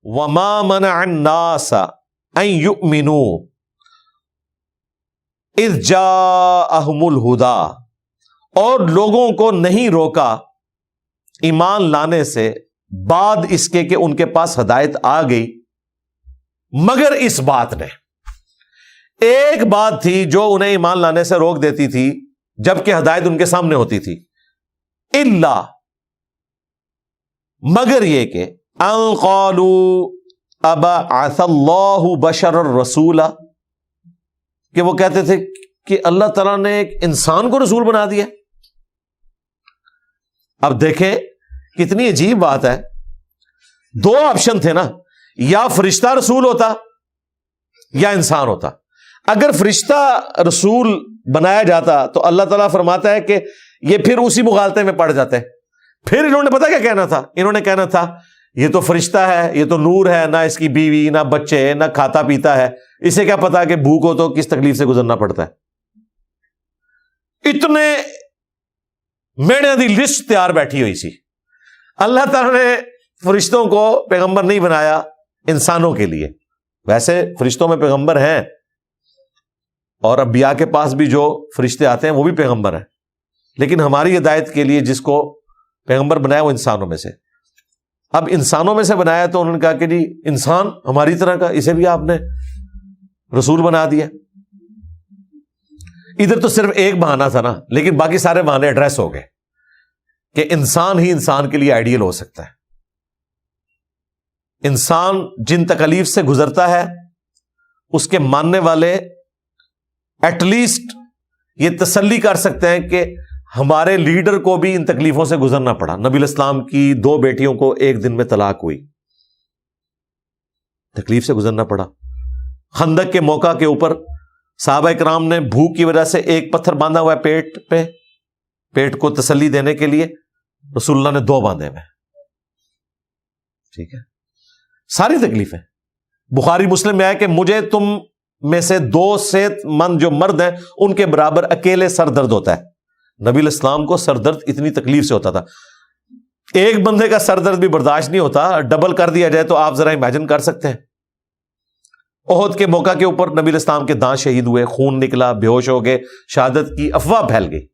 وما منع الناس ان يؤمنوا اذ جاءهم الہدی، اور لوگوں کو نہیں روکا ایمان لانے سے بعد اس کے کہ ان کے پاس ہدایت آ گئی، مگر اس بات نے، ایک بات تھی جو انہیں ایمان لانے سے روک دیتی تھی جبکہ ہدایت ان کے سامنے ہوتی تھی، الا، مگر یہ کہ ان قالوا ابعث اللہ بشرا رسولا، کہ وہ کہتے تھے کہ اللہ تعالیٰ نے ایک انسان کو رسول بنا دیا۔ اب دیکھیں کتنی عجیب بات ہے، دو آپشن تھے نا، یا فرشتہ رسول ہوتا یا انسان ہوتا۔ اگر فرشتہ رسول بنایا جاتا تو اللہ تعالیٰ فرماتا ہے کہ یہ پھر اسی مغالطے میں پڑ جاتے، پھر انہوں نے پتا کیا کہنا تھا، انہوں نے کہنا تھا یہ تو فرشتہ ہے، یہ تو نور ہے، نہ اس کی بیوی نہ بچے نہ کھاتا پیتا ہے، اسے کیا پتا کہ بھوک ہو تو کس تکلیف سے گزرنا پڑتا ہے۔ اتنے میڑیاں دی لسٹ تیار بیٹھی ہوئی سی۔ اللہ تعالیٰ نے فرشتوں کو پیغمبر نہیں بنایا انسانوں کے لیے، ویسے فرشتوں میں پیغمبر ہیں، اور انبیاء کے پاس بھی جو فرشتے آتے ہیں وہ بھی پیغمبر ہیں، لیکن ہماری ہدایت کے لیے جس کو پیغمبر بنایا وہ انسانوں میں سے۔ اب انسانوں میں سے بنایا تو انہوں نے کہا کہ جی انسان ہماری طرح کا، اسے بھی آپ نے رسول بنا دیا۔ ادھر تو صرف ایک بہانہ تھا نا، لیکن باقی سارے بہانے ایڈریس ہو گئے کہ انسان ہی انسان کے لیے آئیڈیل ہو سکتا ہے۔ انسان جن تکلیف سے گزرتا ہے اس کے ماننے والے ایٹ لیسٹ یہ تسلی کر سکتے ہیں کہ ہمارے لیڈر کو بھی ان تکلیفوں سے گزرنا پڑا۔ نبی الاسلام کی 2 بیٹیوں کو ایک دن میں طلاق ہوئی، تکلیف سے گزرنا پڑا۔ خندق کے موقع کے اوپر صحابہ کرام نے بھوک کی وجہ سے ایک پتھر باندھا ہوا ہے پیٹ پہ، پیٹ کو تسلی دینے کے لیے، رسول اللہ نے 2 باندھے ہوئے، ٹھیک ہے، ساری تکلیفیں۔ بخاری مسلم میں آیا کہ مجھے تم میں سے 2 صحت مند جو مرد ہیں ان کے برابر اکیلے سر درد ہوتا ہے۔ نبی الاسلام کو سر درد اتنی تکلیف سے ہوتا تھا، ایک بندے کا سر درد بھی برداشت نہیں ہوتا، ڈبل کر دیا جائے تو آپ ذرا امیجن کر سکتے ہیں۔ احد کے موقع کے اوپر نبی الاسلام کے دانت شہید ہوئے، خون نکلا، بے ہوش ہو گئے، شہادت کی افواہ پھیل گئی۔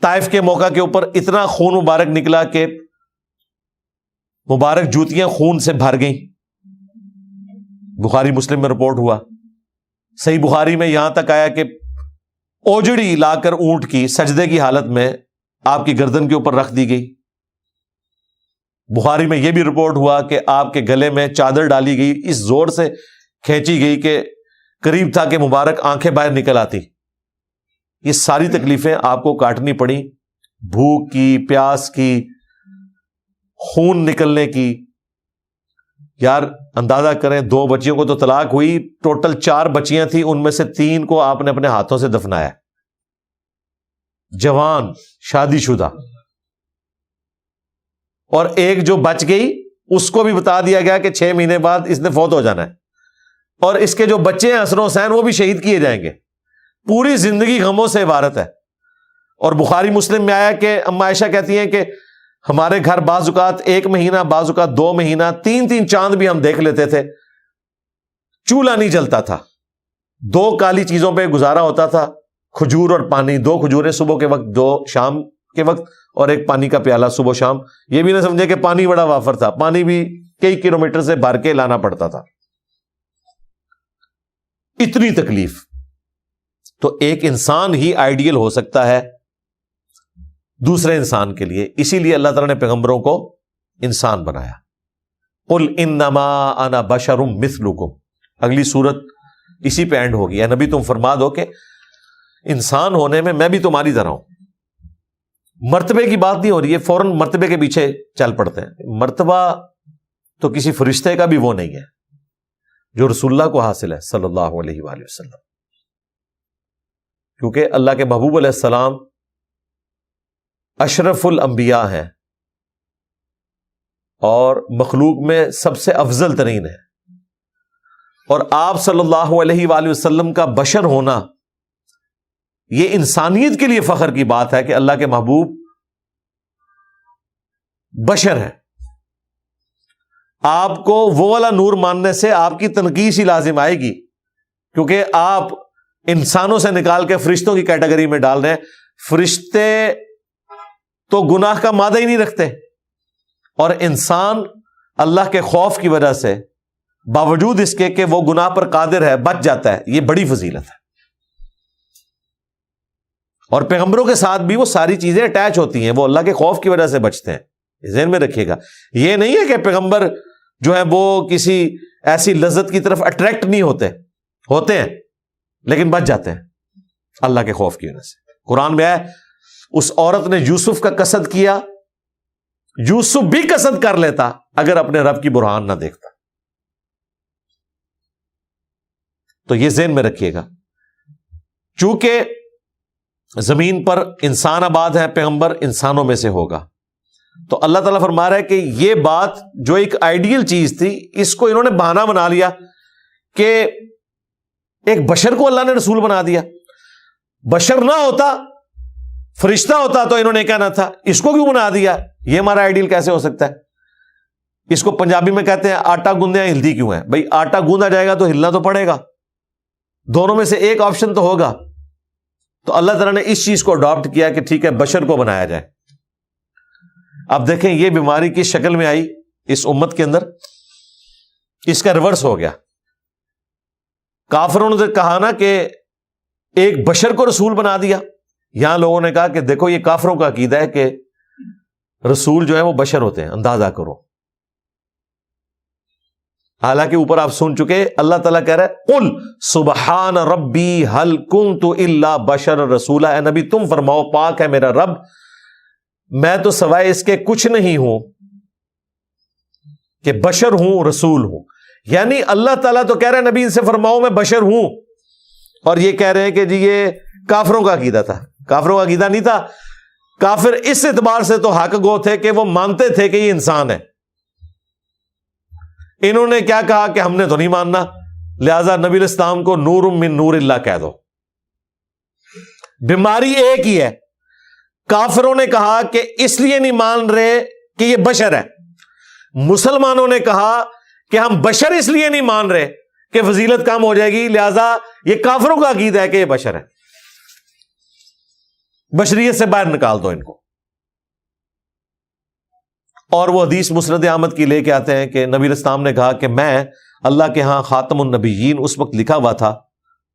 طائف کے موقع کے اوپر اتنا خون مبارک نکلا کہ مبارک جوتیاں خون سے بھر گئیں، بخاری مسلم میں رپورٹ ہوا۔ صحیح بخاری میں یہاں تک آیا کہ اوجڑی لا کر اونٹ کی سجدے کی حالت میں آپ کی گردن کے اوپر رکھ دی گئی۔ بخاری میں یہ بھی رپورٹ ہوا کہ آپ کے گلے میں چادر ڈالی گئی، اس زور سے کھینچی گئی کہ قریب تھا کہ مبارک آنکھیں باہر نکل آتی۔ یہ ساری تکلیفیں آپ کو کاٹنی پڑی، بھوک کی، پیاس کی، خون نکلنے کی۔ یار اندازہ کریں، 2 بچیوں کو تو طلاق ہوئی، ٹوٹل 4 بچیاں تھیں، ان میں سے 3 کو آپ نے اپنے ہاتھوں سے دفنایا، جوان شادی شدہ، اور ایک جو بچ گئی اس کو بھی بتا دیا گیا کہ 6 مہینے بعد اس نے فوت ہو جانا ہے، اور اس کے جو بچے ہیں حسن و حسین وہ بھی شہید کیے جائیں گے۔ پوری زندگی غموں سے عبارت ہے۔ اور بخاری مسلم میں آیا کہ اما عائشہ کہتی ہیں کہ ہمارے گھر بعض اوقات 1 مہینہ، بعض اوقات 2 مہینہ، 3 چاند بھی ہم دیکھ لیتے تھے، چولہا نہیں جلتا تھا، 2 کالی چیزوں پہ گزارا ہوتا تھا، کھجور اور پانی، 2 کھجوریں صبح کے وقت، 2 شام کے وقت، اور 1 پانی کا پیالہ صبح شام۔ یہ بھی نہ سمجھے کہ پانی بڑا وافر تھا، پانی بھی کئی کلومیٹر سے بھر کے لانا پڑتا تھا۔ اتنی تکلیف، تو ایک انسان ہی آئیڈیل ہو سکتا ہے دوسرے انسان کے لیے، اسی لیے اللہ تعالیٰ نے پیغمبروں کو انسان بنایا۔ قل انما انا بشر مثلکم، اگلی سورت اسی پہ اینڈ ہوگی، اے نبی تم فرما دو کہ انسان ہونے میں میں بھی تمہاری طرح ہوں۔ مرتبے کی بات نہیں ہو رہی ہے، فوراً مرتبے کے پیچھے چل پڑتے ہیں۔ مرتبہ تو کسی فرشتے کا بھی وہ نہیں ہے جو رسول اللہ کو حاصل ہے صلی اللہ علیہ وآلہ وسلم، کیونکہ اللہ کے محبوب علیہ السلام اشرف الانبیاء ہیں اور مخلوق میں سب سے افضل ترین ہے، اور آپ صلی اللہ علیہ وآلہ وسلم کا بشر ہونا یہ انسانیت کے لیے فخر کی بات ہے کہ اللہ کے محبوب بشر ہے۔ آپ کو وہ والا نور ماننے سے آپ کی تنقیص ہی لازم آئے گی، کیونکہ آپ انسانوں سے نکال کے فرشتوں کی کیٹیگری میں ڈال رہے ہیں۔ فرشتے تو گناہ کا مادہ ہی نہیں رکھتے، اور انسان اللہ کے خوف کی وجہ سے باوجود اس کے کہ وہ گناہ پر قادر ہے بچ جاتا ہے۔ یہ بڑی فضیلت ہے۔ اور پیغمبروں کے ساتھ بھی وہ ساری چیزیں اٹیچ ہوتی ہیں، وہ اللہ کے خوف کی وجہ سے بچتے ہیں۔ ذہن میں رکھیے گا، یہ نہیں ہے کہ پیغمبر جو ہے وہ کسی ایسی لذت کی طرف اٹریکٹ نہیں ہوتے ہیں لیکن بچ جاتے ہیں اللہ کے خوف کی وجہ سے۔ قرآن میں ہے اس عورت نے یوسف کا قصد کیا، یوسف بھی قصد کر لیتا اگر اپنے رب کی برہان نہ دیکھتا۔ تو یہ ذہن میں رکھیے گا، چونکہ زمین پر انسان آباد ہے، پیغمبر انسانوں میں سے ہوگا، تو اللہ تعالیٰ فرما رہا ہے کہ یہ بات جو ایک آئیڈیل چیز تھی، اس کو انہوں نے بہانہ بنا لیا کہ ایک بشر کو اللہ نے رسول بنا دیا۔ بشر نہ ہوتا، فرشتہ ہوتا تو انہوں نے کہنا تھا اس کو کیوں بنا دیا؟ یہ ہمارا آئیڈیل کیسے ہو سکتا ہے؟ اس کو پنجابی میں کہتے ہیں آٹا گوندیا ہلدی کیوں ہے؟ بھائی آٹا گوندا جائے گا تو ہلنا تو پڑے گا، دونوں میں سے ایک آپشن تو ہوگا۔ تو اللہ تعالیٰ نے اس چیز کو اڈاپٹ کیا کہ ٹھیک ہے بشر کو بنایا جائے۔ اب دیکھیں یہ بیماری کس شکل میں آئی اس امت کے اندر، اس کا ریورس ہو گیا۔ کافروں نے کہا نا کہ ایک بشر کو رسول بنا دیا، یہاں لوگوں نے کہا کہ دیکھو یہ کافروں کا عقیدہ ہے کہ رسول جو ہے وہ بشر ہوتے ہیں، اندازہ کرو۔ حالانکہ اوپر آپ سن چکے اللہ تعالیٰ کہہ رہا ہے قل سبحان ربی هل کنت الا بشر رسولا، اے نبی تم فرماؤ پاک ہے میرا رب، میں تو سوائے اس کے کچھ نہیں ہوں کہ بشر ہوں، رسول ہوں۔ یعنی اللہ تعالیٰ تو کہہ رہے ہیں نبی ان سے فرماؤ میں بشر ہوں، اور یہ کہہ رہے ہیں کہ جی یہ کافروں کا عقیدہ تھا۔ کافروں کا عقیدہ نہیں تھا، کافر اس اعتبار سے تو حق گو تھے کہ وہ مانتے تھے کہ یہ انسان ہے۔ انہوں نے کیا کہا کہ ہم نے تو نہیں ماننا، لہذا نبی الاسلام کو نور من نور اللہ کہہ دو۔ بیماری ایک ہی ہے، کافروں نے کہا کہ اس لیے نہیں مان رہے کہ یہ بشر ہے، مسلمانوں نے کہا کہ ہم بشر اس لیے نہیں مان رہے کہ فضیلت کم ہو جائے گی، لہذا یہ کافروں کا عقیدہ ہے کہ یہ بشر ہے، بشریت سے باہر نکال دو ان کو۔ اور وہ حدیث مسند احمد کی لے کے آتے ہیں کہ نبی الاسلام نے کہا کہ میں اللہ کے ہاں خاتم النبیین اس وقت لکھا ہوا تھا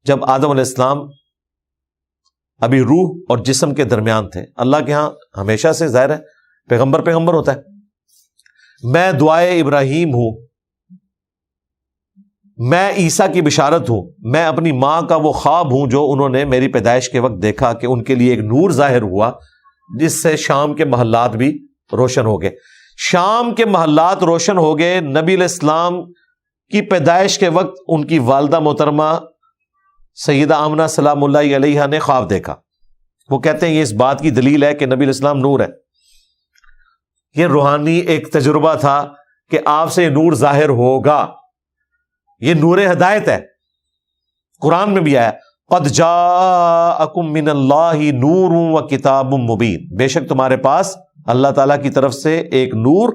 جب آدم علیہ السلام ابھی روح اور جسم کے درمیان تھے۔ اللہ کے ہاں ہمیشہ سے ظاہر ہے پیغمبر ہوتا ہے۔ میں دعائے ابراہیم ہوں، میں عیسیٰ کی بشارت ہوں، میں اپنی ماں کا وہ خواب ہوں جو انہوں نے میری پیدائش کے وقت دیکھا کہ ان کے لیے ایک نور ظاہر ہوا جس سے شام کے محلات بھی روشن ہو گئے۔ شام کے محلات روشن ہو گئے۔ نبی علیہ السلام کی پیدائش کے وقت ان کی والدہ محترمہ سیدہ آمنہ سلام اللہ علیہا نے خواب دیکھا۔ وہ کہتے ہیں یہ اس بات کی دلیل ہے کہ نبی علیہ السلام نور ہے۔ یہ روحانی ایک تجربہ تھا کہ آپ سے نور ظاہر ہوگا، یہ نور ہدایت ہے۔ قرآن میں بھی آیا قد جاءکم من اللہ نور و کتاب مبین، بے شک تمہارے پاس اللہ تعالیٰ کی طرف سے ایک نور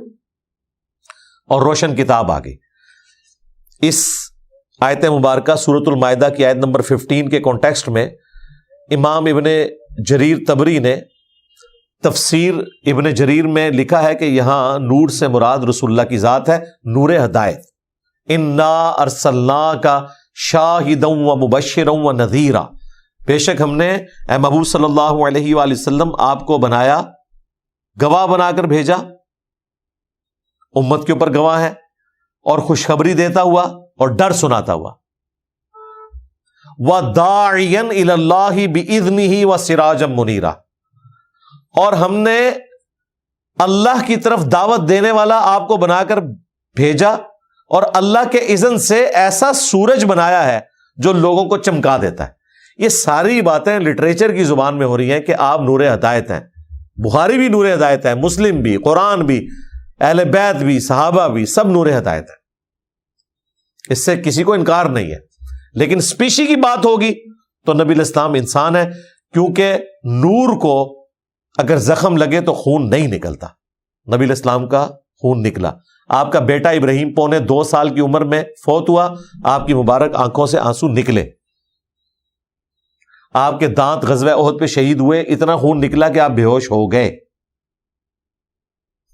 اور روشن کتاب آ گئی۔ اس آیت مبارکہ سورۃ المائدہ کی آیت نمبر 15 کے کانٹیکسٹ میں امام ابن جریر طبری نے تفسیر ابن جریر میں لکھا ہے کہ یہاں نور سے مراد رسول اللہ کی ذات ہے، نور ہدایت۔ انا ارسلناک شاہدا و مبشرا و نذیرا، بے شک ہم نے اے محبوب صلی اللہ علیہ وآلہ وسلم آپ کو بنایا، گواہ بنا کر بھیجا، امت کے اوپر گواہ ہے، اور خوشخبری دیتا ہوا اور ڈر سناتا ہوا۔ وَدَاعِيًا إِلَى اللَّهِ بِإِذْنِهِ وَسِرَاجًا مُنِيرًا، اور ہم نے اللہ کی طرف دعوت دینے والا آپ کو بنا کر بھیجا، اور اللہ کے اذن سے ایسا سورج بنایا ہے جو لوگوں کو چمکا دیتا ہے۔ یہ ساری باتیں لٹریچر کی زبان میں ہو رہی ہیں کہ آپ نور ہدایت ہیں۔ بخاری بھی نور ہدایت ہے، مسلم بھی، قرآن بھی، اہل بیت بھی، صحابہ بھی، سب نور ہدایت ہے، اس سے کسی کو انکار نہیں ہے۔ لیکن اسپیشی کی بات ہوگی تو نبی علیہ السلام انسان ہے، کیونکہ نور کو اگر زخم لگے تو خون نہیں نکلتا، نبی علیہ السلام کا خون نکلا۔ آپ کا بیٹا ابراہیم 2.25 سال کی عمر میں فوت ہوا، آپ کی مبارک آنکھوں سے آنسو نکلے، آپ کے دانت غزوہ احد پہ شہید ہوئے، اتنا خون نکلا کہ آپ بے ہوش ہو گئے۔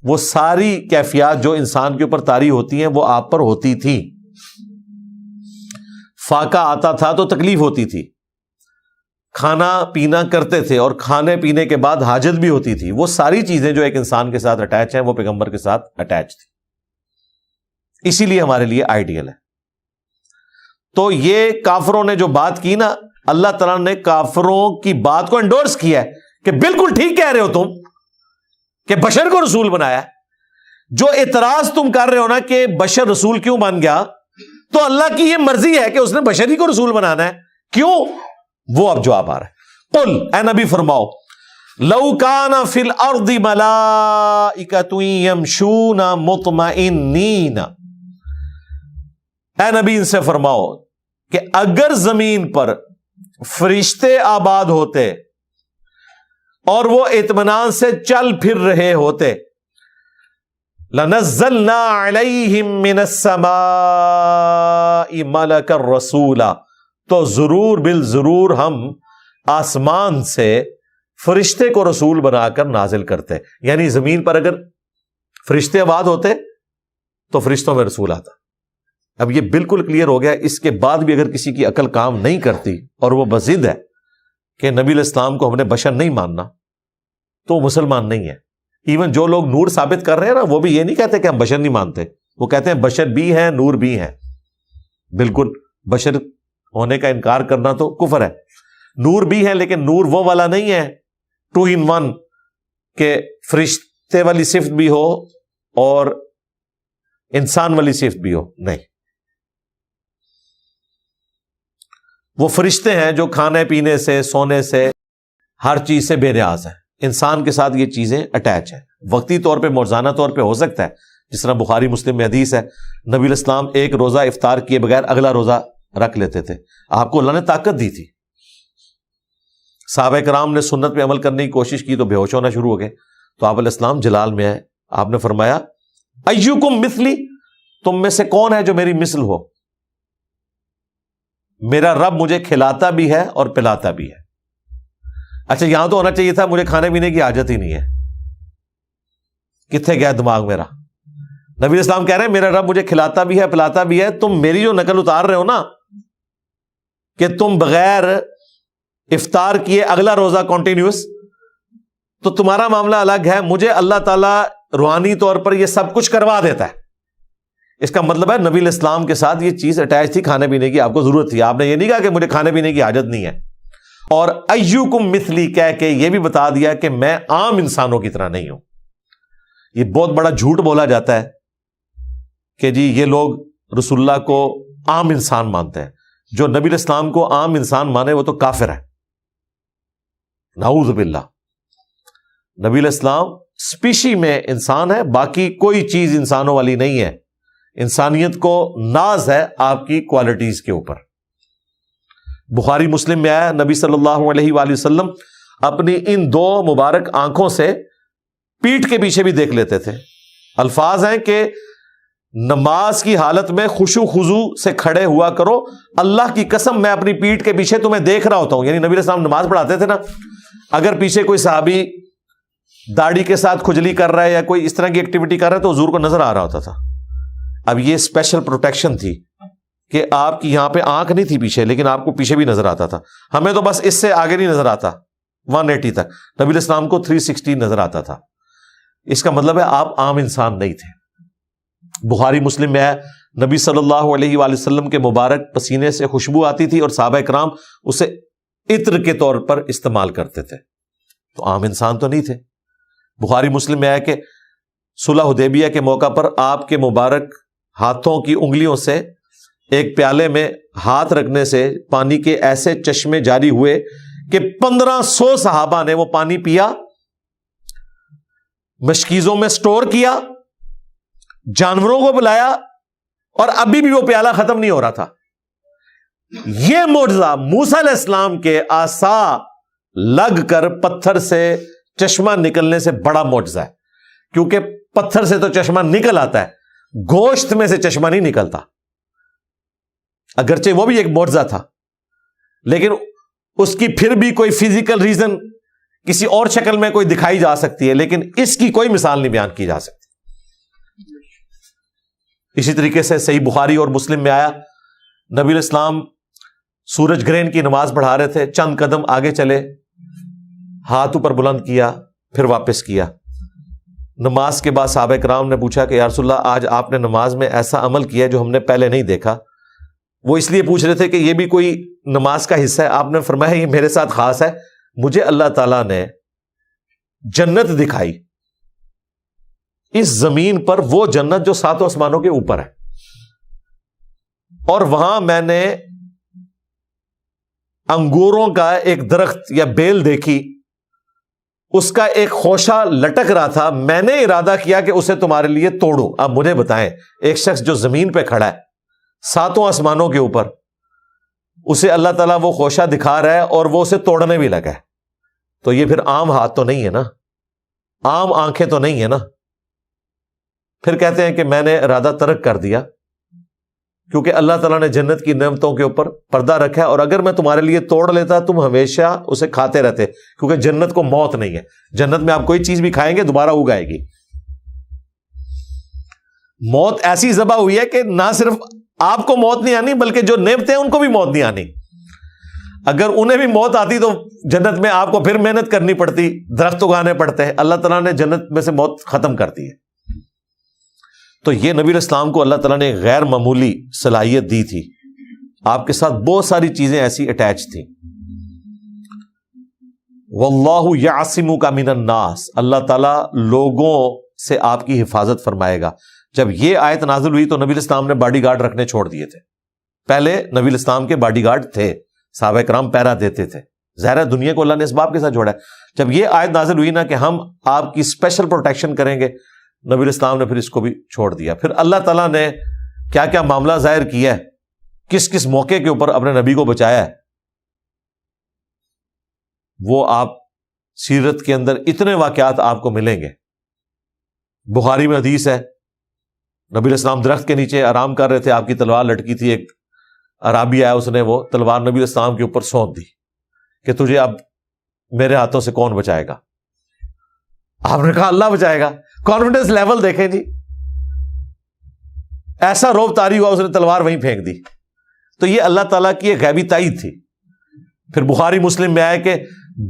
وہ ساری کیفیات جو انسان کے اوپر طاری ہوتی ہیں وہ آپ پر ہوتی تھی۔ فاقہ آتا تھا تو تکلیف ہوتی تھی، کھانا پینا کرتے تھے اور کھانے پینے کے بعد حاجت بھی ہوتی تھی۔ وہ ساری چیزیں جو ایک انسان کے ساتھ اٹیچ ہیں وہ پیغمبر کے ساتھ اٹیچ تھی، اسی لیے ہمارے لیے آئیڈیل ہے۔ تو یہ کافروں نے جو بات کی نا، اللہ تعالیٰ نے کافروں کی بات کو انڈورس کیا ہے کہ بالکل ٹھیک کہہ رہے ہو تم کہ بشر کو رسول بنایا۔ جو اعتراض تم کر رہے ہو نا کہ بشر رسول کیوں بن گیا، تو اللہ کی یہ مرضی ہے کہ اس نے بشر ہی کو رسول بنانا ہے، کیوں؟ وہ اب جواب آ رہا ہے۔ قل، اے نبی فرماؤ، لو کان فی الارض ملائکۃ یمشون مطمئنین، اے نبی ان سے فرماؤ کہ اگر زمین پر فرشتے آباد ہوتے اور وہ اطمینان سے چل پھر رہے ہوتے، لنزلنا علیہم من السماء ملکا رسولا، تو ضرور بالضرور ہم آسمان سے فرشتے کو رسول بنا کر نازل کرتے۔ یعنی زمین پر اگر فرشتے آباد ہوتے تو فرشتوں میں رسول آتا۔ اب یہ بالکل کلیئر ہو گیا۔ اس کے بعد بھی اگر کسی کی عقل کام نہیں کرتی اور وہ بضد ہے کہ نبی علیہ السلام کو ہم نے بشر نہیں ماننا، تو مسلمان نہیں ہے۔ ایون جو لوگ نور ثابت کر رہے ہیں نا، وہ بھی یہ نہیں کہتے کہ ہم بشر نہیں مانتے، وہ کہتے ہیں بشر بھی ہیں، نور بھی ہیں۔ بالکل بشر ہونے کا انکار کرنا تو کفر ہے۔ نور بھی ہے لیکن نور وہ والا نہیں ہے 2 in 1 کہ فرشتے والی صفت بھی ہو اور انسان والی صفت بھی ہو، نہیں۔ وہ فرشتے ہیں جو کھانے پینے سے، سونے سے، ہر چیز سے بے نیاز ہیں۔ انسان کے ساتھ یہ چیزیں اٹیچ ہیں۔ وقتی طور پہ، موزانہ طور پہ ہو سکتا ہے، جس طرح بخاری مسلم میں حدیث ہے، نبی علیہ السلام ایک روزہ افطار کیے بغیر اگلا روزہ رکھ لیتے تھے۔ آپ کو اللہ نے طاقت دی تھی۔ صحابہ کرام نے سنت پہ عمل کرنے کی کوشش کی تو بے ہوش ہونا شروع ہو گئے، تو آپ علیہ السلام جلال میں آئے، آپ نے فرمایا ایکم مثلی، تم میں سے کون ہے جو میری مثل ہو؟ میرا رب مجھے کھلاتا بھی ہے اور پلاتا بھی ہے۔ اچھا، یہاں تو ہونا چاہیے تھا مجھے کھانے پینے کی حاجت ہی نہیں ہے، کتنے گیا دماغ میرا؟ نبی علیہ السلام کہہ رہے ہیں میرا رب مجھے کھلاتا بھی ہے، پلاتا بھی ہے۔ تم میری جو نقل اتار رہے ہو نا کہ تم بغیر افطار کیے اگلا روزہ کنٹینیوس، تو تمہارا معاملہ الگ ہے۔ مجھے اللہ تعالیٰ روحانی طور پر یہ سب کچھ کروا دیتا ہے۔ اس کا مطلب ہے نبی علیہ السلام کے ساتھ یہ چیز اٹیچ تھی، کھانے پینے کی آپ کو ضرورت تھی۔ آپ نے یہ نہیں کہا کہ مجھے کھانے پینے کی حاجت نہیں ہے۔ اور ایکم مثلی کہہ کے یہ بھی بتا دیا کہ میں عام انسانوں کی طرح نہیں ہوں۔ یہ بہت بڑا جھوٹ بولا جاتا ہے کہ جی یہ لوگ رسول اللہ کو عام انسان مانتے ہیں۔ جو نبی علیہ السلام کو عام انسان مانے وہ تو کافر ہے، نعوذ باللہ۔ نبی علیہ السلام اسپیشی میں انسان ہے، باقی کوئی چیز انسانوں والی نہیں ہے۔ انسانیت کو ناز ہے آپ کی کوالٹیز کے اوپر۔ بخاری مسلم میں آیا، نبی صلی اللہ علیہ وآلہ وسلم اپنی ان 2 مبارک آنکھوں سے پیٹھ کے پیچھے بھی دیکھ لیتے تھے۔ الفاظ ہیں کہ نماز کی حالت میں خشوع خضوع سے کھڑے ہوا کرو، اللہ کی قسم میں اپنی پیٹھ کے پیچھے تمہیں دیکھ رہا ہوتا ہوں۔ یعنی نبی علیہ السلام نماز پڑھاتے تھے نا، اگر پیچھے کوئی صحابی داڑھی کے ساتھ کھجلی کر رہا ہے یا کوئی اس طرح کی ایکٹیویٹی کر رہا ہے تو حضور کو نظر آ رہا ہوتا تھا۔ اب یہ اسپیشل پروٹیکشن تھی کہ آپ کی یہاں پہ آنکھ نہیں تھی پیچھے، لیکن آپ کو پیچھے بھی نظر آتا تھا۔ ہمیں تو بس اس سے آگے نہیں نظر آتا 180 تک، نبی علیہ السلام کو 360 نظر آتا تھا۔ اس کا مطلب ہے آپ عام انسان نہیں تھے۔ بخاری مسلم میں ہے، نبی صلی اللہ علیہ وآلہ وسلم کے مبارک پسینے سے خوشبو آتی تھی اور صحابہ کرام اسے عطر کے طور پر استعمال کرتے تھے۔ تو عام انسان تو نہیں تھے۔ بخاری مسلم میں ہے کہ صلح حدیبیہ کے موقع پر آپ کے مبارک ہاتھوں کی انگلیوں سے ایک پیالے میں ہاتھ رکھنے سے پانی کے ایسے چشمے جاری ہوئے کہ 1500 صحابہ نے وہ پانی پیا، مشکیزوں میں سٹور کیا، جانوروں کو بلایا، اور ابھی بھی وہ پیالہ ختم نہیں ہو رہا تھا۔ یہ معجزہ موسیٰ علیہ السلام کے عصا لگ کر پتھر سے چشمہ نکلنے سے بڑا معجزہ ہے، کیونکہ پتھر سے تو چشمہ نکل آتا ہے، گوشت میں سے چشمہ نہیں نکلتا، اگرچہ وہ بھی ایک معجزہ تھا، لیکن اس کی پھر بھی کوئی فزیکل ریزن کسی اور شکل میں کوئی دکھائی جا سکتی ہے، لیکن اس کی کوئی مثال نہیں بیان کی جا سکتی۔ اسی طریقے سے صحیح بخاری اور مسلم میں آیا، نبی علیہ السلام سورج گرہن کی نماز پڑھا رہے تھے، چند قدم آگے چلے، ہاتھ اوپر بلند کیا، پھر واپس کیا۔ نماز کے بعد صحابہ کرام نے پوچھا کہ یا رسول اللہ، آج آپ نے نماز میں ایسا عمل کیا جو ہم نے پہلے نہیں دیکھا۔ وہ اس لیے پوچھ رہے تھے کہ یہ بھی کوئی نماز کا حصہ ہے۔ آپ نے فرمایا یہ میرے ساتھ خاص ہے، مجھے اللہ تعالیٰ نے جنت دکھائی، اس زمین پر وہ جنت جو 7 آسمانوں کے اوپر ہے، اور وہاں میں نے انگوروں کا ایک درخت یا بیل دیکھی، اس کا ایک خوشہ لٹک رہا تھا، میں نے ارادہ کیا کہ اسے تمہارے لیے توڑوں۔ اب مجھے بتائیں، ایک شخص جو زمین پہ کھڑا ہے 7 آسمانوں کے اوپر، اسے اللہ تعالیٰ وہ خوشہ دکھا رہا ہے اور وہ اسے توڑنے بھی لگا ہے، تو یہ پھر عام ہاتھ تو نہیں ہے نا، عام آنکھیں تو نہیں ہے نا۔ پھر کہتے ہیں کہ میں نے ارادہ ترک کر دیا، کیونکہ اللہ تعالیٰ نے جنت کی نعمتوں کے اوپر پردہ رکھا ہے، اور اگر میں تمہارے لیے توڑ لیتا تم ہمیشہ اسے کھاتے رہتے، کیونکہ جنت کو موت نہیں ہے، جنت میں آپ کوئی چیز بھی کھائیں گے دوبارہ اگائے گی۔ موت ایسی ذبح ہوئی ہے کہ نہ صرف آپ کو موت نہیں آنی بلکہ جو نعمتیں ہیں ان کو بھی موت نہیں آنی۔ اگر انہیں بھی موت آتی تو جنت میں آپ کو پھر محنت کرنی پڑتی، درخت اگانے پڑتے ہیں، اللہ تعالیٰ نے جنت میں سے موت ختم کر دی ہے۔ تو یہ نبی علیہ السلام کو اللہ تعالیٰ نے غیر معمولی صلاحیت دی تھی، آپ کے ساتھ بہت ساری چیزیں ایسی اٹیچ تھیں۔ واللہ یعصمک من الناس، اللہ تعالیٰ لوگوں سے آپ کی حفاظت فرمائے گا۔ جب یہ آیت نازل ہوئی تو نبی علیہ السلام نے باڈی گارڈ رکھنے چھوڑ دیے تھے۔ پہلے نبی علیہ السلام کے باڈی گارڈ تھے، صحابہ کرام پہرا دیتے تھے، ظاہر ہے دنیا کو اللہ نے اس باب کے ساتھ جوڑا ہے۔ جب یہ آیت نازل ہوئی نا کہ ہم آپ کی اسپیشل پروٹیکشن کریں گے، نبی علیہ السلام نے پھر اس کو بھی چھوڑ دیا۔ پھر اللہ تعالیٰ نے کیا کیا معاملہ ظاہر کیا ہے، کس کس موقع کے اوپر اپنے نبی کو بچایا ہے، وہ آپ سیرت کے اندر اتنے واقعات آپ کو ملیں گے۔ بخاری میں حدیث ہے، نبی علیہ السلام درخت کے نیچے آرام کر رہے تھے، آپ کی تلوار لٹکی تھی، ایک عرابی آیا، اس نے وہ تلوار نبی علیہ السلام کے اوپر سونپ دی کہ تجھے اب میرے ہاتھوں سے کون بچائے گا؟ آپ نے کہا اللہ بچائے گا۔ کانفیڈنس لیول دیکھیں جی، ایسا روب طاری ہوا، اس نے تلوار وہیں پھینک دی۔ تو یہ اللہ تعالیٰ کی ایک غیبی تائید تھی۔ پھر بخاری مسلم میں آئے کہ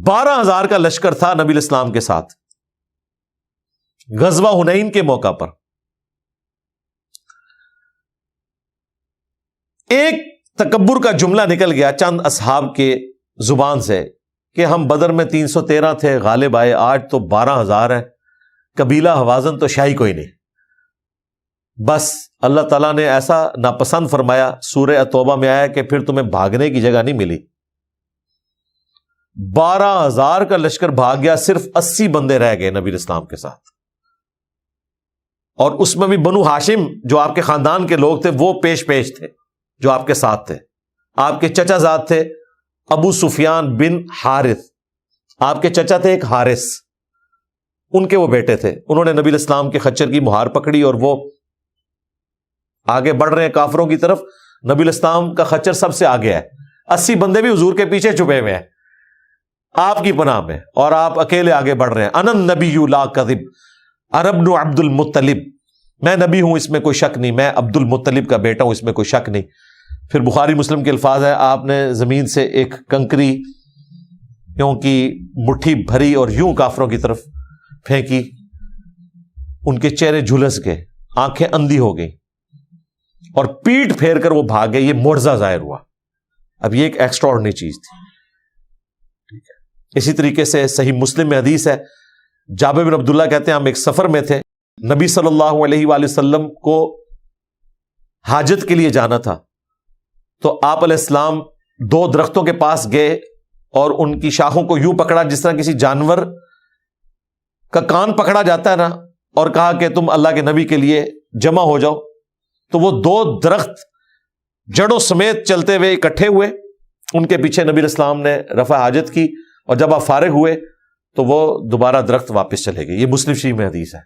12,000 کا لشکر تھا نبی علیہ السلام کے ساتھ غزوہ حنین کے موقع پر۔ ایک تکبر کا جملہ نکل گیا چند اصحاب کے زبان سے کہ ہم بدر میں 313 تھے، غالب آئے، آج تو 12,000 ہیں، قبیلہ حوازن تو شاہی کوئی نہیں۔ بس اللہ تعالیٰ نے ایسا ناپسند فرمایا، سورہ توبہ میں آیا کہ پھر تمہیں بھاگنے کی جگہ نہیں ملی۔ 12,000 کا لشکر بھاگ گیا، صرف 80 بندے رہ گئے نبی اسلام کے ساتھ، اور اس میں بھی بنو ہاشم جو آپ کے خاندان کے لوگ تھے وہ پیش تھے، جو آپ کے ساتھ تھے۔ آپ کے چچا زاد تھے ابو سفیان بن حارث، آپ کے چچا تھے ایک حارث، ان کے وہ بیٹے تھے۔ انہوں نے نبی علیہ السلام کے خچر کی مہار پکڑی اور وہ آگے بڑھ رہے ہیں کافروں کی طرف۔ نبی علیہ السلام کا خچر سب سے آگے ہے، 80 بندے بھی حضور کے پیچھے چھپے ہوئے ہیں آپ کی پناہ میں، اور آپ اکیلے آگے بڑھ رہے ہیں۔ انا النبی لا کذب، انا ابن عبد المطلب، میں نبی ہوں اس میں کوئی شک نہیں، میں عبد المطلب کا بیٹا ہوں اس میں کوئی شک نہیں۔ پھر بخاری مسلم کے الفاظ ہے، آپ نے زمین سے ایک کنکری کیونکہ مٹھی بھری اور یوں کافروں کی طرف پھینکی، ان کے چہرے جھلس گئے، آنکھیں اندھی ہو گئی اور پیٹ پھیر کر وہ بھاگ گئے۔ یہ معجزہ ظاہر ہوا۔ اب یہ ایک ایکسٹرا آرڈنری چیز تھی۔ اسی طریقے سے صحیح مسلم میں حدیث ہے، جابر بن عبداللہ کہتے ہیں ہم ایک سفر میں تھے، نبی صلی اللہ علیہ وآلہ وسلم کو حاجت کے لیے جانا تھا، تو آپ علیہ السلام 2 درختوں کے پاس گئے اور ان کی شاخوں کو یوں پکڑا جس طرح کسی جانور کا کان پکڑا جاتا ہے نا، اور کہا کہ تم اللہ کے نبی کے لیے جمع ہو جاؤ۔ تو وہ 2 درخت جڑوں سمیت چلتے ہوئے اکٹھے ہوئے، ان کے پیچھے نبی علیہ السلام نے رفع حاجت کی، اور جب آپ فارغ ہوئے تو وہ دوبارہ درخت واپس چلے گئے۔ یہ مسلم شریف میں حدیث ہے۔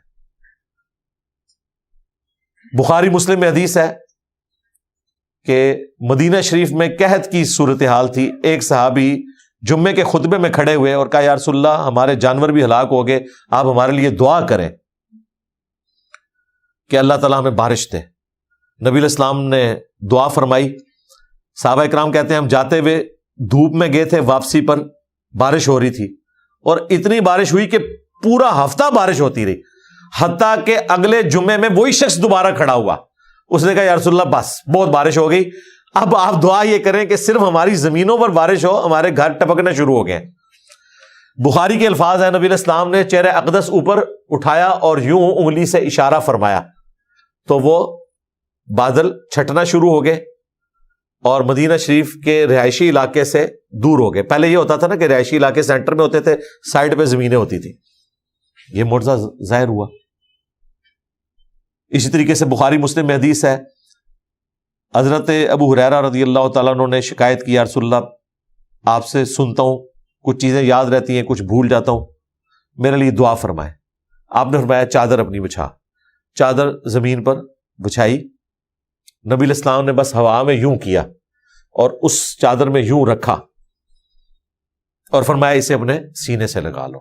بخاری مسلم میں حدیث ہے کہ مدینہ شریف میں قحط کی صورتحال تھی. ایک صحابی جمعے کے خطبے میں کھڑے ہوئے اور کہا یا رسول اللہ ہمارے جانور بھی ہلاک ہو گئے, آپ ہمارے لیے دعا کریں کہ اللہ تعالیٰ ہمیں بارش دے. نبی علیہ السلام نے دعا فرمائی. صحابہ اکرام کہتے ہیں ہم جاتے ہوئے دھوپ میں گئے تھے, واپسی پر بارش ہو رہی تھی اور اتنی بارش ہوئی کہ پورا ہفتہ بارش ہوتی رہی, حتیٰ کہ اگلے جمعے میں وہی شخص دوبارہ کھڑا ہوا. اس نے کہا یا رسول اللہ بس بہت بارش ہو گئی, اب آپ دعا یہ کریں کہ صرف ہماری زمینوں پر بارش ہو, ہمارے گھر ٹپکنے شروع ہو گئے. بخاری کے الفاظ ہیں, نبی علیہ السلام نے چہرہ اقدس اوپر اٹھایا اور یوں انگلی سے اشارہ فرمایا تو وہ بادل چھٹنا شروع ہو گئے اور مدینہ شریف کے رہائشی علاقے سے دور ہو گئے. پہلے یہ ہوتا تھا نا کہ رہائشی علاقے سینٹر میں ہوتے تھے, سائڈ پہ زمینیں ہوتی تھی. یہ معجزہ ظاہر ہوا. اسی طریقے سے بخاری مسلم میں حدیث ہے, حضرت ابو ہریرہ رضی اللہ تعالیٰ عنہ نے شکایت کی, یا رسول اللہ آپ سے سنتا ہوں, کچھ چیزیں یاد رہتی ہیں, کچھ بھول جاتا ہوں, میرے لیے دعا فرمائے. آپ نے فرمایا چادر اپنی بچھا. چادر زمین پر بچھائی. نبی علیہ السلام نے بس ہوا میں یوں کیا اور اس چادر میں یوں رکھا اور فرمایا اسے اپنے سینے سے لگا لو.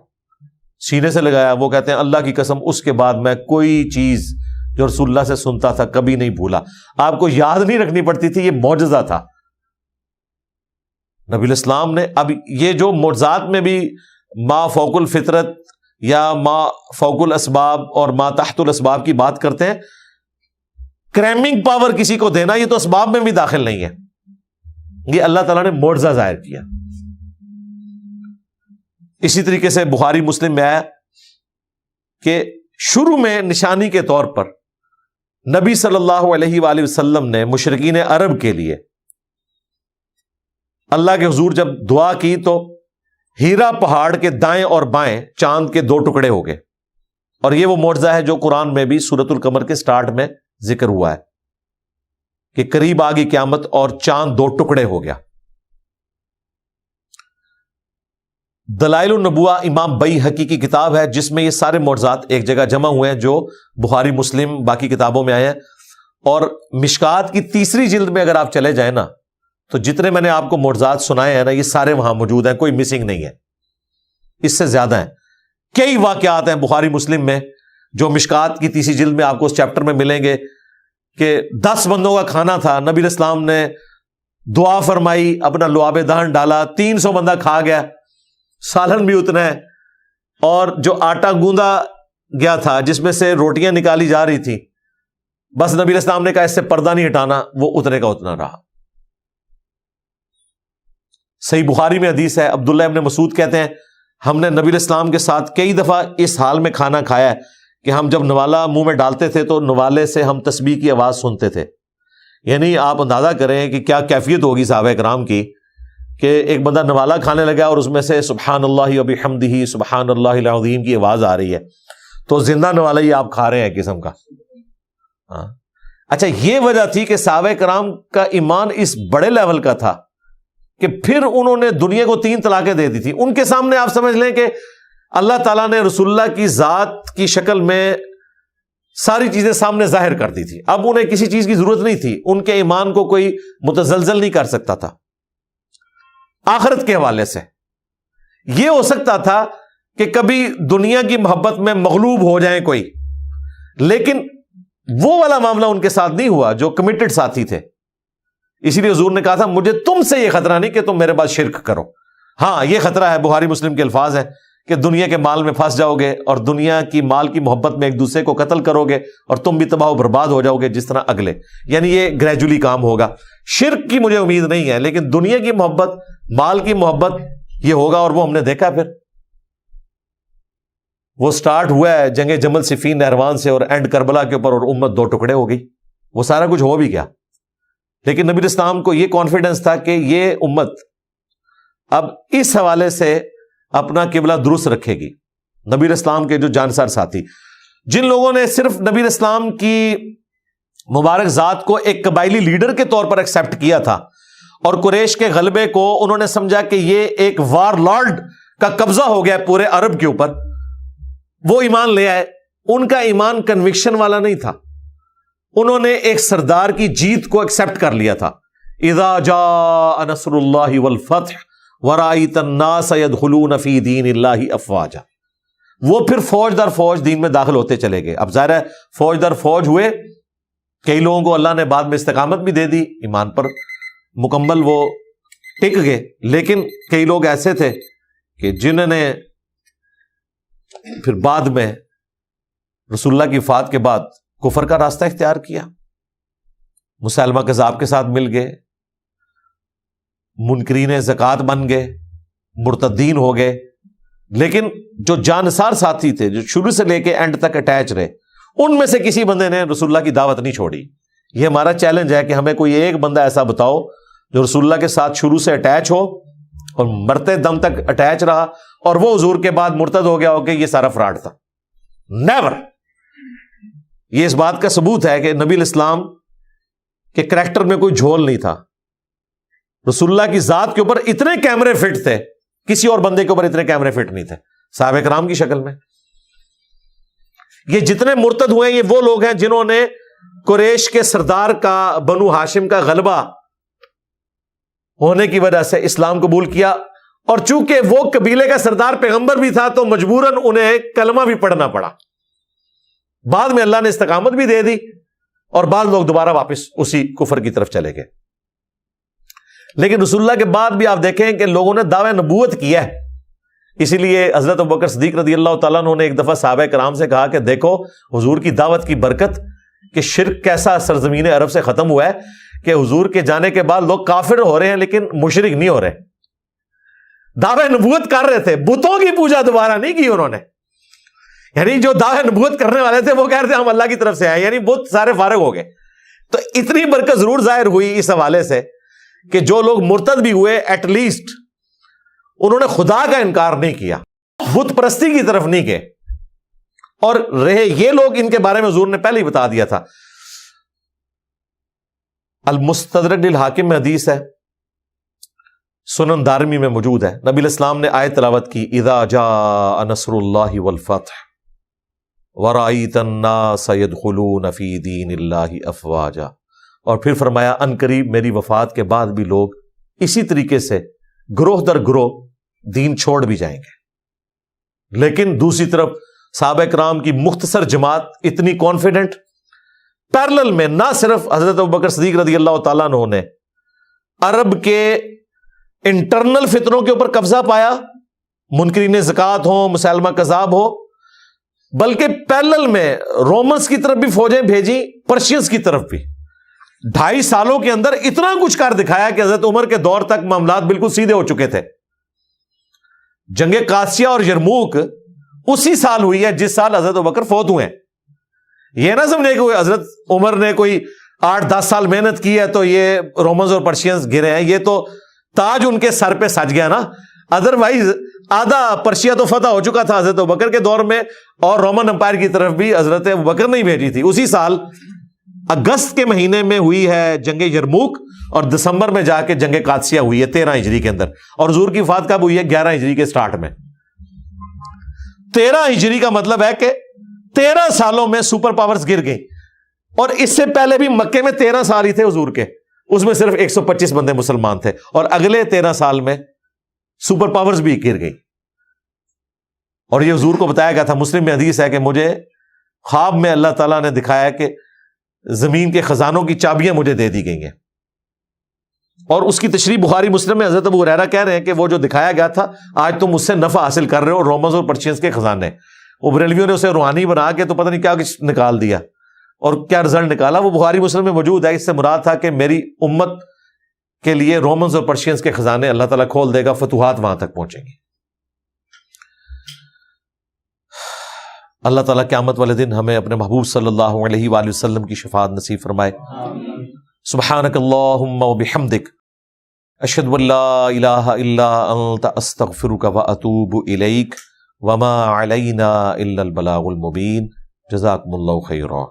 سینے سے لگایا. وہ کہتے ہیں اللہ کی قسم اس کے بعد میں کوئی چیز جو رسول اللہ سے سنتا تھا کبھی نہیں بھولا. آپ کو یاد نہیں رکھنی پڑتی تھی, یہ معجزہ تھا نبی علیہ السلام نے. اب یہ جو معجزات میں بھی ما فوق الفطرت یا ما فوق الاسباب اور ما تحت الاسباب کی بات کرتے ہیں, کریمنگ پاور کسی کو دینا یہ تو اسباب میں بھی داخل نہیں ہے, یہ اللہ تعالیٰ نے معجزہ ظاہر کیا. اسی طریقے سے بخاری مسلم میں آیا کہ شروع میں نشانی کے طور پر نبی صلی اللہ علیہ وآلہ وسلم نے مشرکین عرب کے لیے اللہ کے حضور جب دعا کی تو ہیرا پہاڑ کے دائیں اور بائیں چاند کے 2 ٹکڑے ہو گئے. اور یہ وہ معجزہ ہے جو قرآن میں بھی سورۃ القمر کے سٹارٹ میں ذکر ہوا ہے کہ قریب آ گئی قیامت اور چاند 2 ٹکڑے ہو گیا. دلائل النبوہ امام بیہقی کی کتاب ہے جس میں یہ سارے معجزات ایک جگہ جمع ہوئے ہیں جو بخاری مسلم باقی کتابوں میں آئے ہیں. اور مشکات کی 3ری جلد میں اگر آپ چلے جائیں نا تو جتنے میں نے آپ کو معجزات سنائے ہیں نا یہ سارے وہاں موجود ہیں, کوئی مسنگ نہیں ہے, اس سے زیادہ ہیں. کئی واقعات ہیں بخاری مسلم میں جو مشکات کی 3ری جلد میں آپ کو اس چیپٹر میں ملیں گے کہ 10 بندوں کا کھانا تھا, نبی علیہ السلام نے دعا فرمائی, اپنا لعاب دہن ڈالا, 300 بندہ کھا گیا, سالن بھی اتنا ہے, اور جو آٹا گوندا گیا تھا جس میں سے روٹیاں نکالی جا رہی تھی بس نبی علیہ السلام نے کہا اس سے پردہ نہیں ہٹانا, وہ اتنے کا اتنا رہا. صحیح بخاری میں حدیث ہے, عبداللہ ابن مسعود کہتے ہیں ہم نے نبی علیہ السلام کے ساتھ کئی دفعہ اس حال میں کھانا کھایا ہے کہ ہم جب نوالا منہ میں ڈالتے تھے تو نوالے سے ہم تسبیح کی آواز سنتے تھے. یعنی آپ اندازہ کریں کہ کیا کیفیت ہوگی صحابہ کرام کی کہ ایک بندہ نوالا کھانے لگا اور اس میں سے سبحان اللہ و بحمدہ سبحان اللہ العظیم کی آواز آ رہی ہے, تو زندہ نوالا ہی آپ کھا رہے ہیں قسم کا. اچھا یہ وجہ تھی کہ صحابہ کرام کا ایمان اس بڑے لیول کا تھا کہ پھر انہوں نے دنیا کو 3 طلاقیں دے دی تھی. ان کے سامنے آپ سمجھ لیں کہ اللہ تعالیٰ نے رسول اللہ کی ذات کی شکل میں ساری چیزیں سامنے ظاہر کر دی تھی. اب انہیں کسی چیز کی ضرورت نہیں تھی, ان کے ایمان کو کوئی متزلزل نہیں کر سکتا تھا. آخرت کے حوالے سے یہ ہو سکتا تھا کہ کبھی دنیا کی محبت میں مغلوب ہو جائیں کوئی, لیکن وہ والا معاملہ ان کے ساتھ نہیں ہوا جو کمیٹڈ ساتھی تھے. اسی لیے حضور نے کہا تھا مجھے تم سے یہ خطرہ نہیں کہ تم میرے پاس شرک کرو. ہاں یہ خطرہ ہے, بخاری مسلم کے الفاظ ہیں کہ دنیا کے مال میں پھنس جاؤ گے اور دنیا کی مال کی محبت میں ایک دوسرے کو قتل کرو گے اور تم بھی تباہ و برباد ہو جاؤ گے جس طرح اگلے. یعنی یہ گریجولی کام ہوگا. شرک کی مجھے امید نہیں ہے, لیکن دنیا کی محبت, مال کی محبت یہ ہوگا, اور وہ ہم نے دیکھا. پھر وہ سٹارٹ ہوا ہے جنگ جمل صفین نہروان سے اور اینڈ کربلا کے اوپر, اور امت 2 ٹکڑے ہو گئی. وہ سارا کچھ ہو بھی گیا, لیکن نبی اسلام کو یہ کانفیڈنس تھا کہ یہ امت اب اس حوالے سے اپنا قبلہ درست رکھے گی. نبی اسلام کے جو جانسار ساتھی, جن لوگوں نے صرف نبی اسلام کی مبارک ذات کو ایک قبائلی لیڈر کے طور پر ایکسپٹ کیا تھا اور قریش کے غلبے کو انہوں نے سمجھا کہ یہ ایک وار لارڈ کا قبضہ ہو گیا پورے عرب کے اوپر, وہ ایمان لے آئے. ان کا ایمان کنوکشن والا نہیں تھا, انہوں نے ایک سردار کی جیت کو ایکسپٹ کر لیا تھا. اذا جاء نصر اللہ والفتح ورأیت الناس يدخلون فی دین اللہ افواجا. وہ پھر فوج در فوج دین میں داخل ہوتے چلے گئے. اب ظاہر ہے فوج در فوج ہوئے, کئی لوگوں کو اللہ نے بعد میں استقامت بھی دے دی, ایمان پر مکمل وہ ٹک گئے, لیکن کئی لوگ ایسے تھے کہ جنہوں نے پھر بعد میں رسول اللہ کی وفات کے بعد کفر کا راستہ اختیار کیا, مسلمہ کذاب کے ساتھ مل گئے, منکرین زکوٰۃ بن گئے, مرتدین ہو گئے. لیکن جو جانسار ساتھی تھے, جو شروع سے لے کے اینڈ تک اٹیچ رہے, ان میں سے کسی بندے نے رسول اللہ کی دعوت نہیں چھوڑی. یہ ہمارا چیلنج ہے کہ ہمیں کوئی ایک بندہ ایسا بتاؤ جو رسول اللہ کے ساتھ شروع سے اٹیچ ہو اور مرتے دم تک اٹیچ رہا, اور وہ حضور کے بعد مرتد ہو گیا ہو کہ یہ سارا فراڈ تھا. نیور. یہ اس بات کا ثبوت ہے کہ نبی الاسلام کے کریکٹر میں کوئی جھول نہیں تھا. رسول اللہ کی ذات کے اوپر اتنے کیمرے فٹ تھے, کسی اور بندے کے اوپر اتنے کیمرے فٹ نہیں تھے صحابہ کرام کی شکل میں. یہ جتنے مرتد ہوئے یہ وہ لوگ ہیں جنہوں نے قریش کے سردار کا, بنو ہاشم کا غلبہ ہونے کی وجہ سے اسلام قبول کیا, اور چونکہ وہ قبیلے کا سردار پیغمبر بھی تھا تو مجبوراً انہیں کلمہ بھی پڑھنا پڑا. بعد میں اللہ نے استقامت بھی دے دی اور بعض لوگ دوبارہ واپس اسی کفر کی طرف چلے گئے. لیکن رسول اللہ کے بعد بھی آپ دیکھیں کہ لوگوں نے دعوی نبوت کیا ہے. اسی لیے حضرت ابوبکر صدیق رضی اللہ تعالیٰ عنہ نے ایک دفعہ صحابہ کرام سے کہا کہ دیکھو حضور کی دعوت کی برکت کہ شرک کیسا سرزمین عرب سے ختم ہوا ہے کہ حضور کے جانے کے بعد لوگ کافر ہو رہے ہیں لیکن مشرک نہیں ہو رہے. دعوی نبوت کر رہے تھے, بتوں کی پوجا دوبارہ نہیں کی انہوں نے. یعنی جو دعوی نبوت کرنے والے تھے وہ کہہ رہے تھے ہم اللہ کی طرف سے آئے, یعنی بت سارے فارغ ہو گئے. تو اتنی برکت ضرور ظاہر ہوئی اس حوالے سے کہ جو لوگ مرتد بھی ہوئے ایٹ لیسٹ انہوں نے خدا کا انکار نہیں کیا, بت پرستی کی طرف نہیں گئے. اور رہے یہ لوگ, ان کے بارے میں حضور نے پہلے ہی بتا دیا تھا. المستدرک للحاکم میں حدیث ہے, سنن دارمی میں موجود ہے, نبی الاسلام نے آیت تلاوت کی اذا جاء نصر اللہ والفتح ورأیت الناس يدخلون فی دین اللہ افواجا, اور پھر فرمایا ان قریب میری وفات کے بعد بھی لوگ اسی طریقے سے گروہ در گروہ دین چھوڑ بھی جائیں گے. لیکن دوسری طرف صحابہ کرام کی مختصر جماعت اتنی کانفیڈنٹ, پیرلل میں نہ صرف حضرت ابوبکر صدیق رضی اللہ تعالیٰ عنہ نے عرب کے انٹرنل فتنوں کے اوپر قبضہ پایا, منکرین زکوٰۃ ہوں, مسلمہ کذاب ہو, بلکہ پیرلل میں رومنس کی طرف بھی فوجیں بھیجی, پرشینز کی طرف بھی. 2.5 سالوں کے اندر اتنا کچھ کر دکھایا کہ حضرت عمر کے دور تک معاملات بالکل سیدھے ہو چکے تھے. جنگ قادسیہ اور یرموک اسی سال ہوئی ہے جس سال حضرت ابوبکر فوت ہوئے ہیں. یہ نہ سمجھے کہ حضرت عمر نے کوئی 8-10 سال محنت کی ہے تو یہ رومنز اور پرشینز گرے ہیں, یہ تو تاج ان کے سر پہ سج گیا نا. ادروائز آدھا پرشیا تو فتح ہو چکا تھا حضرت ابوبکر کے دور میں, اور رومن امپائر کی طرف بھی حضرت ابوبکر نہیں بھیجی تھی. اسی سال اگست کے مہینے میں ہوئی ہے جنگ یرموک, اور دسمبر میں جا کے جنگ قادسیہ ہوئی ہے 13 ہجری کے اندر, اور حضور کی وفات کب ہوئی ہے 11 ہجری کے سٹارٹ میں. 13 ہجری کا مطلب ہے کہ 13 سالوں میں سپر پاورز گر گئی, اور اس سے پہلے بھی مکے میں 13 سال ہی تھے حضور کے, اس میں صرف 125 بندے مسلمان تھے, اور اگلے 13 سال میں سپر پاورز بھی گر گئی. اور یہ حضور کو بتایا گیا تھا, مسلم میں حدیث ہے کہ مجھے خواب میں اللہ تعالیٰ نے دکھایا کہ زمین کے خزانوں کی چابیاں مجھے دے دی گئی ہیں. اور اس کی تشریح بخاری مسلم میں حضرت ابو ہریرہ کہہ رہے ہیں کہ وہ جو دکھایا گیا تھا آج تم اس سے نفع حاصل کر رہے ہو, رومنز اور پرشینز کے خزانے. وہ بریلویوں نے اسے روحانی بنا کے تو پتہ نہیں کیا نکال دیا, اور کیا رزلٹ نکالا وہ بخاری مسلم میں موجود ہے. اس سے مراد تھا کہ میری امت کے لیے رومنز اور پرشینز کے خزانے اللہ تعالیٰ کھول دے گا, فتوحات وہاں تک پہنچیں گی. اللہ تعالیٰ قیامت والے دن ہمیں اپنے محبوب صلی اللہ علیہ وآلہ وسلم کی شفاعت نصیب فرمائے. سبحانک اللہم وبحمدک اشہد ان لا الہ الا انت استغفرک واتوب الیک وما علینا الا البلاغ المبین. جزاکم اللہ خیرا.